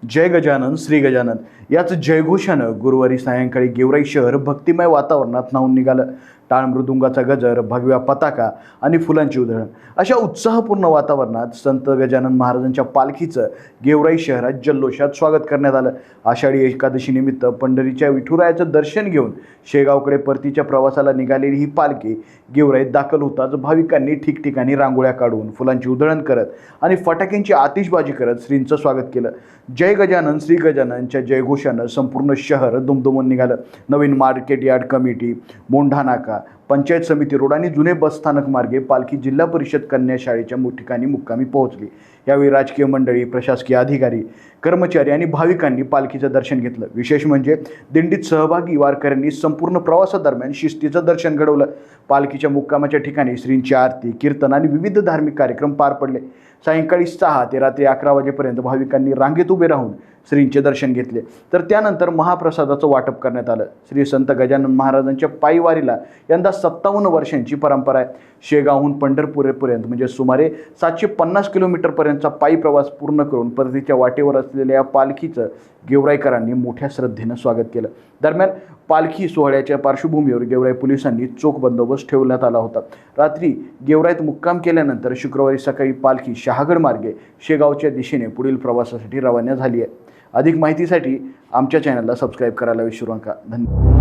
जय गजानन श्री गजानन याच जयघोषानं गुरुवारी सायंकाळी गेवराई शहर भक्तिमय वातावरणात न्हाऊन निघालं। टाळ मृदुंगाचा गजर, भगव्या पताका आणि फुलांची उधळण अशा उत्साहपूर्ण वातावरणात संत गजानन महाराजांच्या पालखीचं गेवराई शहरात जल्लोषात स्वागत करण्यात आलं। आषाढी एकादशी निमित्त पंढरीच्या विठुरायाचं दर्शन घेऊन शेगावकडे परतीच्या प्रवासाला निघालेली ही पालखी गेवराईत दाखल होताच भाविकांनी ठिकठिकाणी रांगोळ्या काढून फुलांची उधळण करत आणि फटाक्यांची आतिषबाजी करत श्रींचं स्वागत केलं। जय गजानन श्री गजाननच्या जयघोषानं संपूर्ण शहर दुमदुमून निघालं। नवीन मार्केट यार्ड कमिटी, मोंढा नाका, पंचायत समिती रोड आणि जुने बसस्थानक मार्गे पालखी जिल्हा परिषद कन्या शाळेच्या ठिकाणी मुक्कामी पोहोचली। यावेळी राजकीय मंडळी, प्रशासकीय अधिकारी, कर्मचारी आणि भाविकांनी पालखीचं दर्शन घेतलं। विशेष म्हणजे दिंडीत सहभागी वारकऱ्यांनी संपूर्ण प्रवासादरम्यान शिस्तीचं दर्शन घडवलं। पालखीच्या मुक्कामाच्या ठिकाणी श्रींची आरती, कीर्तन आणि विविध धार्मिक कार्यक्रम पार पडले। सायंकाळी 6 ते रात्री 11 वाजेपर्यंत भाविकांनी रांगेत उभे राहून श्रींचे दर्शन घेतले, तर त्यानंतर महाप्रसादाचं वाटप करण्यात आलं। श्री संत गजानन महाराजांच्या पायी वारीला यंदा 57 वर्षांची परंपरा आहे। शेगावहून पंढरपूरपर्यंत म्हणजे सुमारे 750 किलोमीटरपर्यंतचा पायी प्रवास पूर्ण करून परतीच्या वाटेवर असलेल्या या पालखीचं गेवराईकरांनी मोठ्या श्रद्धेनं स्वागत केलं। दरम्यान पालखी सोहळ्याच्या पार्श्वभूमीवर गेवराई पोलिसांनी चोख बंदोबस्त ठेवण्यात आला होता। रात्री गेवराईत मुक्काम केल्यानंतर शुक्रवारी सकाळी पालखी शहागड मार्गे शेगावच्या दिशेने पुढील प्रवासासाठी रवाना झाली आहे। अधिक माहितीसाठी आमच्या चॅनलला सबस्क्राईब करायला विसरू नका। धन्यवाद।